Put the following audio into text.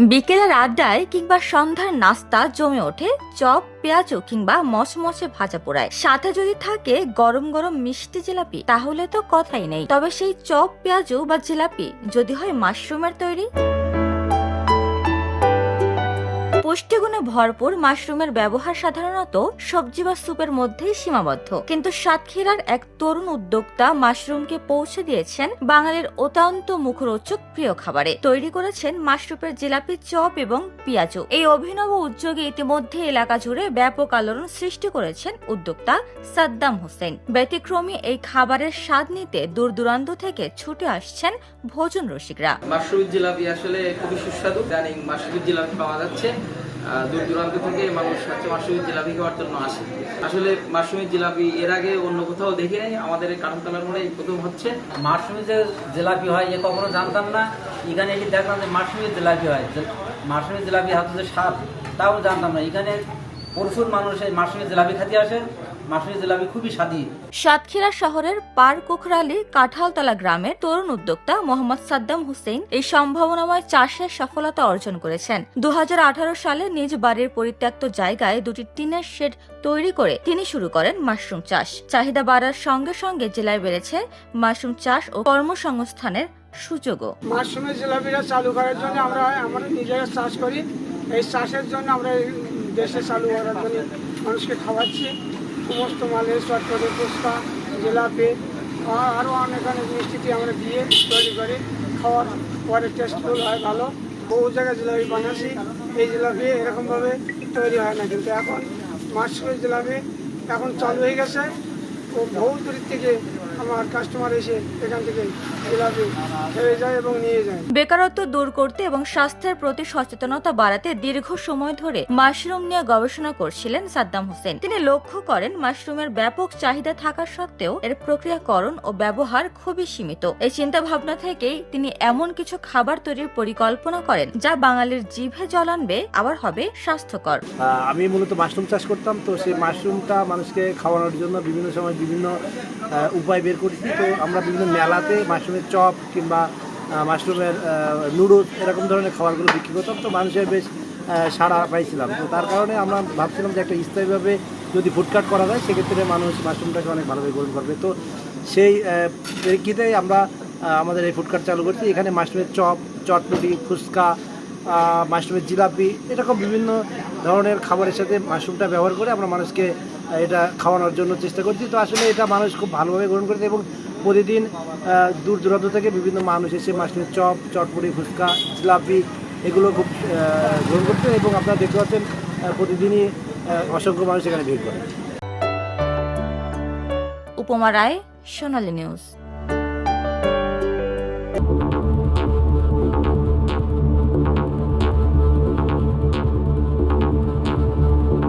বিকেলের আড্ডায় কিংবা সন্ধ্যার নাস্তা জমে ওঠে চপ, পেঁয়াজু কিংবা মচমচে ভাজা পোড়ায়। সাথে যদি থাকে গরম গরম মিষ্টি জিলাপি, তাহলে তো কথাই নেই। তবে সেই চপ, পেঁয়াজু বা জিলাপি যদি হয় মাশরুমের তৈরি। পুষ্টিগুণে ভরপুর মাশরুমের ব্যবহার সাধারণত সবজি বা স্যুপের মধ্যেই সীমাবদ্ধ, কিন্তু সাতক্ষীরার এক তরুণ উদ্যোক্তা মাশরুমকে পৌঁছে দিয়েছেন বাঙালির অত্যন্ত মুখরোচক প্রিয় খাবারে। তৈরি করেছেন মাশরুমের জিলাপি, চপ এবং পেঁয়াজু। এই অভিনব উদ্যোগে ইতিমধ্যে এলাকা জুড়ে ব্যাপক আলোড়ন সৃষ্টি করেছেন উদ্যোক্তা সাদ্দাম হোসেন। ব্যতিক্রমী এই খাবারের স্বাদ নিতে দূর দূরান্ত থেকে ছুটে আসছেন ভোজন রসিকরা। মাশরুমের জিলাপি আসলে খুবই সুস্বাদু। ইদানিং মাশরুমের জিলাপি পাওয়া যাচ্ছে, দূর দূরান্ত থেকে মানুষ মাশরুমের জিলাপি খাওয়ার জন্য আসে। আসলে মাশরুমের জিলাপি এর আগে অন্য কোথাও দেখি নাই, আমাদের কারণতলার মোড়ে প্রথম হচ্ছে। মাশরুমের যে জিলাপি হয় এ কখনো জানতাম না, এখানে এসে দেখলাম যে মাশরুমের জিলাপি হয়। মাশরুমের জিলাপি হাতে যে স্বাদ তাও জানতাম না। এখানে প্রচুর মানুষ এই মাশরুমের জিলাপি খেতে আসে। মাশরুমের জিলাপি খুবই স্বাদি। সাতক্ষীরা শহরের পারকুখরালি কাঁঠালতলা গ্রামের তরুণ উদ্যোক্তা মোহাম্মদ সাদ্দাম হোসেন এই সম্ভাবনাময় চাষের সফলতা অর্জন করেছেন। 2018 সালে নিজ বাড়ির পরিত্যক্ত জায়গায় দুটি টিনের শেড তৈরি করে তিনি শুরু করেন মাশরুম চাষ। চাহিদা বাড়ার সঙ্গে সঙ্গে জেলায় বেড়েছে মাশরুম চাষ ও কর্মসংস্থানের সুযোগও। মাশরুমের জিলাপিটা চালু করার জন্য আমরা নিজেরা চাষ করি। এই চাষের জন্য আমরা দেশে চালু করার জন্য মানুষকে খাওয়াচ্ছি। সমস্ত মালের চটপটি, ফুচকা, জিলাপি আরও অনেক অনেক মিষ্টিটি আমরা দিয়ে তৈরি করি। খাওয়ার পরে টেস্টফুল হয় ভালো। বহু জায়গায় জিলাপি বানাচ্ছি। এই জিলাপি এরকমভাবে তৈরি হয় না, কিন্তু এখন মাশরুমের জিলাপি এখন চালু হয়ে গেছে। ও বহু দূর থেকে আমার কাস্টমার এসে এখান থেকে জিলাপি খেয়ে যায় এবং নিয়ে যায়। বেকারত্ব দূর করতে এবং স্বাস্থ্যের প্রতি সচেতনতা বাড়াতে দীর্ঘ সময় ধরে মাশরুম নিয়ে গবেষণা করছিলেন সাদ্দাম হোসেন। তিনি লক্ষ্য করেন মাশরুমের ব্যাপক চাহিদা থাকা সত্ত্বেও এর প্রক্রিয়াকরণ ও ব্যবহার খুবই সীমিত। এই চিন্তা ভাবনা থেকেই তিনি এমন কিছু খাবার তৈরির পরিকল্পনা করেন যা বাঙালির জিভে জল আনবে, আবার হবে স্বাস্থ্যকর। আমি মূলত মাশরুম চাষ করতাম, তো সেই মাশরুমটা মানুষকে খাওয়ানোর জন্য বিভিন্ন সময় বিভিন্ন উপায় বের করেছি। তো আমরা বিভিন্ন মেলাতে মাশরুমের চপ কিংবা মাশরুমের নুডলস এরকম ধরনের খাবারগুলো বিক্রি করতাম। তো মানুষের বেশ সাড়া পাইছিলাম। তো তার কারণে আমরা ভাবছিলাম যে একটা স্থায়ীভাবে যদি ফুডকার্ট করা যায়, সেক্ষেত্রে মানুষ মাশরুমটাকে অনেক ভালোভাবে গ্রহণ করবে। তো সেই প্রেক্ষিতেই আমরা আমাদের এই ফুডকার্ট চালু করছি। এখানে মাশরুমের চপ, চটপটি, ফুচকা, মাশরুমের জিলাপি এরকম বিভিন্ন ধরনের খাবারের সাথে মাশরুমটা ব্যবহার করে আমরা মানুষকে এটা খাওয়ানোর জন্য চেষ্টা করছি। তো আসলে এটা মানুষ খুব ভালোভাবে গ্রহণ করেছে এবং প্রতিদিন দূর দূরান্ত থেকে বিভিন্ন মানুষ এসে মাশরুমের চপ, চটপটি, ফুচকা, জিলাপি এগুলো খুব গ্রহণ করছে এবং আপনারা দেখতে পাচ্ছেন প্রতিদিনই অসংখ্য মানুষ এখানে ভিড় করে। উপমা রায়, সোনালী নিউজ।